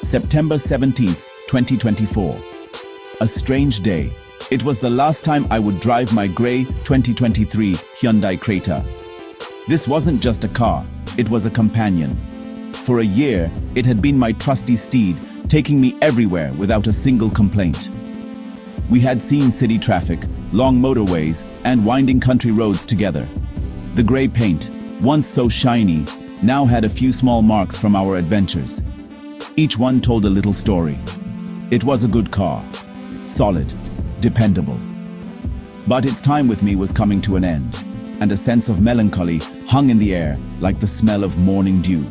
September 17th, 2024. A strange day. It was the last time I would drive my grey 2023 Hyundai Creta. This wasn't just a car, it was a companion. For a year, it had been my trusty steed, taking me everywhere without a single complaint. We had seen city traffic, long motorways, and winding country roads together. The grey paint, once so shiny, now had a few small marks from our adventures. Each one told a little story. It was a good car, solid, dependable. But its time with me was coming to an end, and a sense of melancholy hung in the air like the smell of morning dew.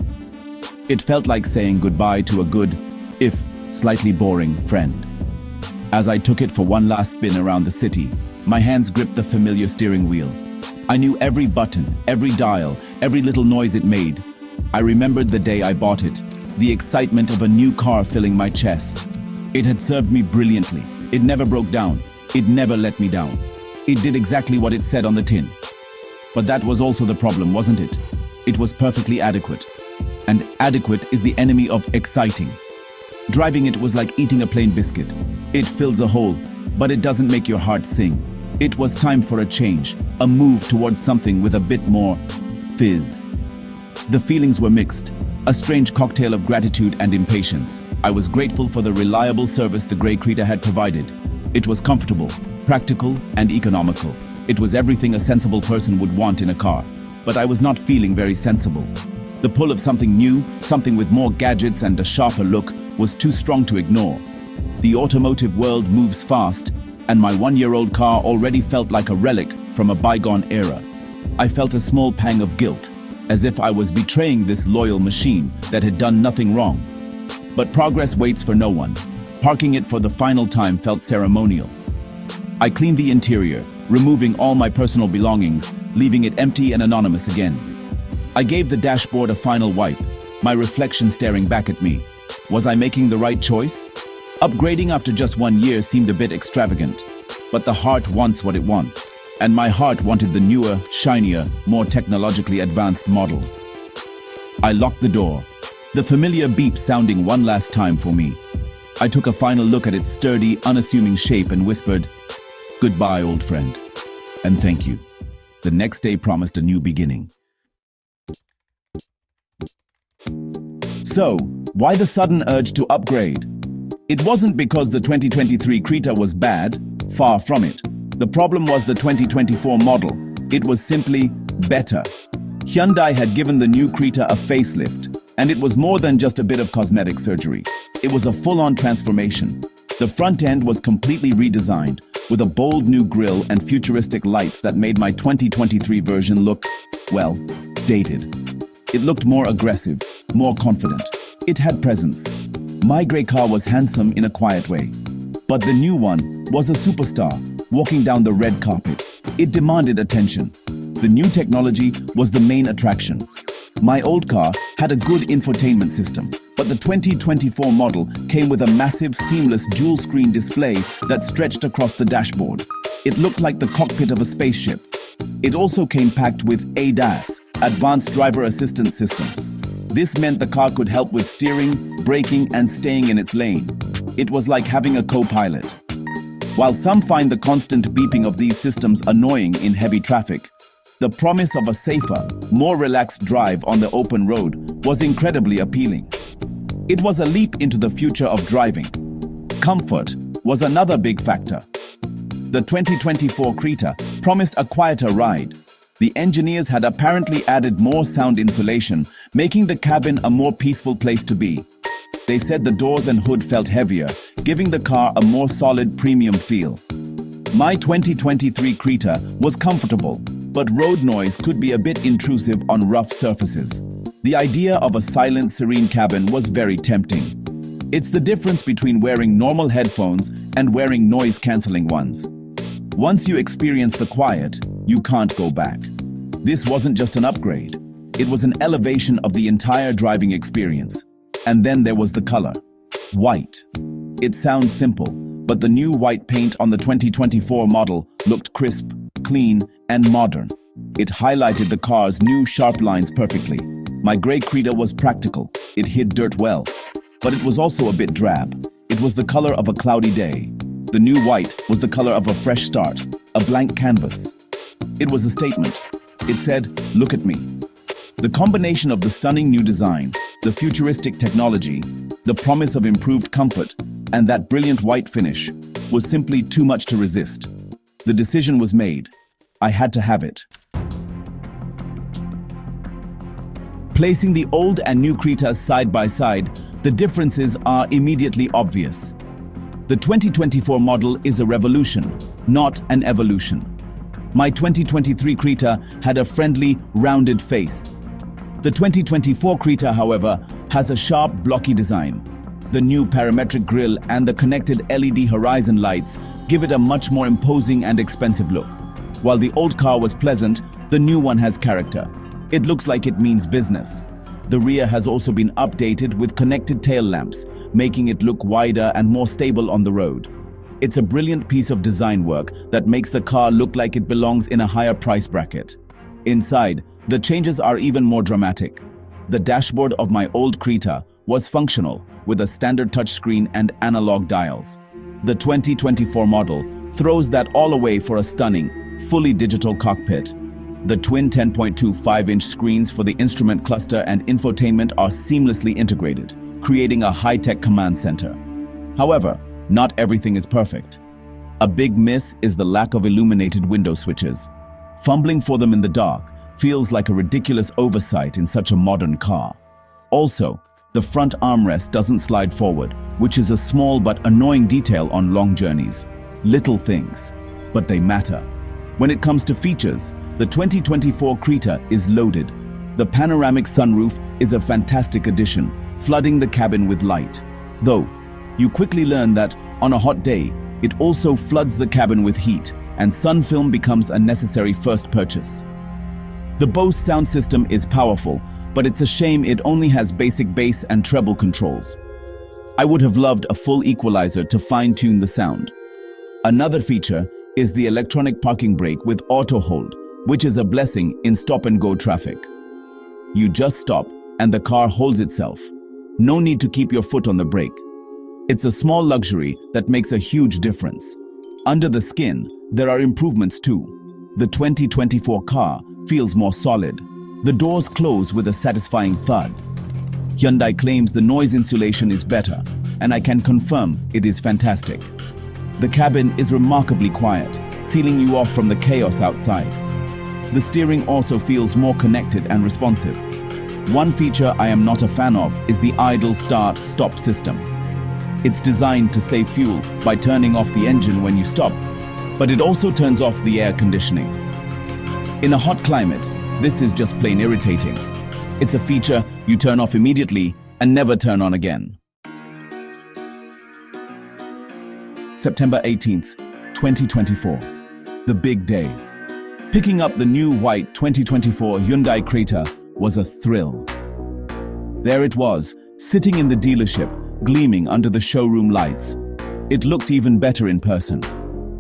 It felt like saying goodbye to a good, if slightly boring, friend. As I took it for one last spin around the city, my hands gripped the familiar steering wheel. I knew every button, every dial, every little noise it made. I remembered the day I bought it, the excitement of a new car filling my chest. It had served me brilliantly. It never broke down. It never let me down. It did exactly what it said on the tin. But that was also the problem, wasn't it? It was perfectly adequate. And adequate is the enemy of exciting. Driving it was like eating a plain biscuit. It fills a hole, but it doesn't make your heart sing. It was time for a change, a move towards something with a bit more fizz. The feelings were mixed, a strange cocktail of gratitude and impatience. I was grateful for the reliable service the grey Creta had provided. It was comfortable, practical, and economical. It was everything a sensible person would want in a car. But I was not feeling very sensible. The pull of something new, something with more gadgets and a sharper look, was too strong to ignore. The automotive world moves fast, and my one-year-old car already felt like a relic from a bygone era. I felt a small pang of guilt, as if I was betraying this loyal machine that had done nothing wrong. But progress waits for no one. Parking it for the final time felt ceremonial. I cleaned the interior, removing all my personal belongings, leaving it empty and anonymous again. I gave the dashboard a final wipe, my reflection staring back at me. Was I making the right choice? Upgrading after just 1 year seemed a bit extravagant, but the heart wants what it wants. And my heart wanted the newer, shinier, more technologically advanced model. I locked the door, the familiar beep sounding one last time for me. I took a final look at its sturdy, unassuming shape and whispered, "Goodbye, old friend, and thank you." The next day promised a new beginning. So, why the sudden urge to upgrade? It wasn't because the 2023 Creta was bad, far from it. The problem was the 2024 model. It was simply better. Hyundai had given the new Creta a facelift, and it was more than just a bit of cosmetic surgery. It was a full-on transformation. The front end was completely redesigned, with a bold new grille and futuristic lights that made my 2023 version look, well, dated. It looked more aggressive, more confident. It had presence. My grey car was handsome in a quiet way. But the new one was a superstar, walking down the red carpet. It demanded attention. The new technology was the main attraction. My old car had a good infotainment system, but the 2024 model came with a massive, seamless dual-screen display that stretched across the dashboard. It looked like the cockpit of a spaceship. It also came packed with ADAS, Advanced Driver Assistance Systems. This meant the car could help with steering, braking, and staying in its lane. It was like having a co-pilot. While some find the constant beeping of these systems annoying in heavy traffic, the promise of a safer, more relaxed drive on the open road was incredibly appealing. It was a leap into the future of driving. Comfort was another big factor. The 2024 Creta promised a quieter ride. The engineers had apparently added more sound insulation, making the cabin a more peaceful place to be. They said the doors and hood felt heavier, giving the car a more solid premium feel. My 2023 Creta was comfortable, but road noise could be a bit intrusive on rough surfaces. The idea of a silent, serene cabin was very tempting. It's the difference between wearing normal headphones and wearing noise-canceling ones. Once you experience the quiet, you can't go back. This wasn't just an upgrade. It was an elevation of the entire driving experience. And then there was the color. White. It sounds simple, but the new white paint on the 2024 model looked crisp, clean, and modern. It highlighted the car's new sharp lines perfectly. My grey Creta was practical. It hid dirt well. but it was also a bit drab. It was the color of a cloudy day. The new white was the color of a fresh start, a blank canvas. It was a statement. It said, "Look at me." The combination of the stunning new design, the futuristic technology, the promise of improved comfort, and that brilliant white finish was simply too much to resist. The decision was made. I had to have it. Placing the old and new Creta side by side, the differences are immediately obvious. The 2024 model is a revolution, not an evolution. My 2023 Creta had a friendly, rounded face. The 2024 Creta, however, has a sharp, blocky design. The new parametric grille and the connected LED horizon lights give it a much more imposing and expensive look. While the old car was pleasant, the new one has character. It looks like it means business. The rear has also been updated with connected tail lamps, making it look wider and more stable on the road. It's a brilliant piece of design work that makes the car look like it belongs in a higher price bracket. Inside, the changes are even more dramatic. The dashboard of my old Creta was functional, with a standard touchscreen and analog dials. The 2024 model throws that all away for a stunning, fully digital cockpit. The twin 10.25-inch screens for the instrument cluster and infotainment are seamlessly integrated, creating a high-tech command center. However, not everything is perfect. A big miss is the lack of illuminated window switches. Fumbling for them in the dark feels like a ridiculous oversight in such a modern car. Also, the front armrest doesn't slide forward, which is a small but annoying detail on long journeys. Little things, but they matter. When it comes to features, the 2024 Creta is loaded. The panoramic sunroof is a fantastic addition, flooding the cabin with light. Though, you quickly learn that, on a hot day, it also floods the cabin with heat, and sun film becomes a necessary first purchase. The Bose sound system is powerful, but it's a shame it only has basic bass and treble controls. I would have loved a full equalizer to fine-tune the sound. Another feature is the electronic parking brake with auto hold, which is a blessing in stop-and-go traffic. You just stop, and the car holds itself. No need to keep your foot on the brake. It's a small luxury that makes a huge difference. Under the skin, there are improvements too. The 2024 car feels more solid. The doors close with a satisfying thud. Hyundai claims the noise insulation is better, and I can confirm it is fantastic. The cabin is remarkably quiet, sealing you off from the chaos outside. The steering also feels more connected and responsive. One feature I am not a fan of is the idle start-stop system. It's designed to save fuel by turning off the engine when you stop, but it also turns off the air conditioning. In a hot climate, this is just plain irritating. It's a feature you turn off immediately and never turn on again. September 18th, 2024. The big day. Picking up the new white 2024 Hyundai Creta was a thrill. There it was, sitting in the dealership, gleaming under the showroom lights. It looked even better in person.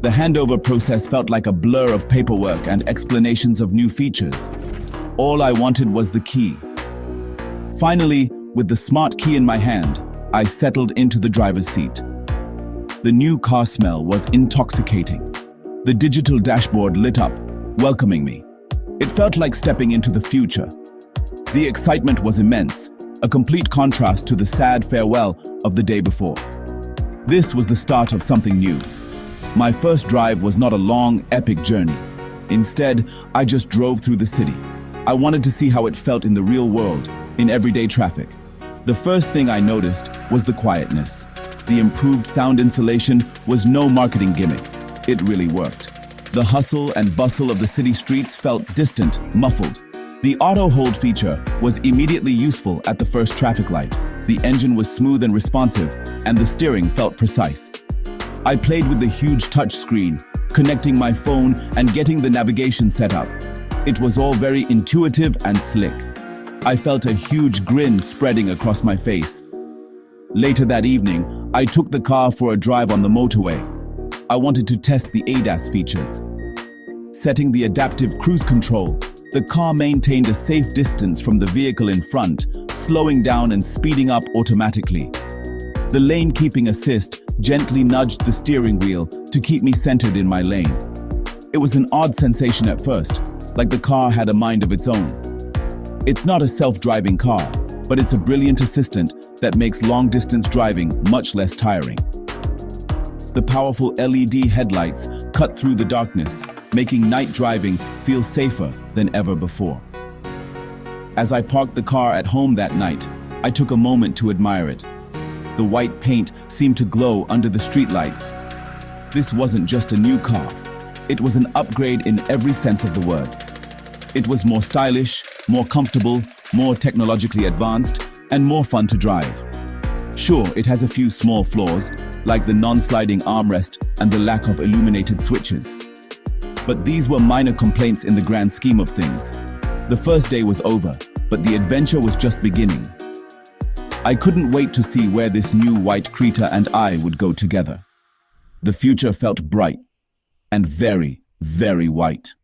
The handover process felt like a blur of paperwork and explanations of new features. All I wanted was the key. Finally, with the smart key in my hand, I settled into the driver's seat. The new car smell was intoxicating. The digital dashboard lit up, welcoming me. It felt like stepping into the future. The excitement was immense, a complete contrast to the sad farewell of the day before. This was the start of something new. My first drive was not a long, epic journey. Instead, I just drove through the city. I wanted to see how it felt in the real world, in everyday traffic. The first thing I noticed was the quietness. The improved sound insulation was no marketing gimmick. It really worked. The hustle and bustle of the city streets felt distant, muffled. The auto hold feature was immediately useful at the first traffic light. The engine was smooth and responsive, and the steering felt precise. I played with the huge touch screen, connecting my phone and getting the navigation set up. It was all very intuitive and slick. I felt a huge grin spreading across my face. Later that evening, I took the car for a drive on the motorway. I wanted to test the ADAS features. Setting the adaptive cruise control, the car maintained a safe distance from the vehicle in front, slowing down and speeding up automatically. The lane keeping assist gently nudged the steering wheel to keep me centered in my lane. It was an odd sensation at first, like the car had a mind of its own. It's not a self-driving car, but it's a brilliant assistant that makes long-distance driving much less tiring. The powerful LED headlights cut through the darkness, making night driving feel safer than ever before. As I parked the car at home that night, I took a moment to admire it. The white paint seemed to glow under the streetlights. This wasn't just a new car. It was an upgrade in every sense of the word. It was more stylish, more comfortable, more technologically advanced, and more fun to drive. Sure, it has a few small flaws, like the non-sliding armrest and the lack of illuminated switches. But these were minor complaints in the grand scheme of things. The first day was over, but the adventure was just beginning. I couldn't wait to see where this new white Creta and I would go together. The future felt bright and very, very white.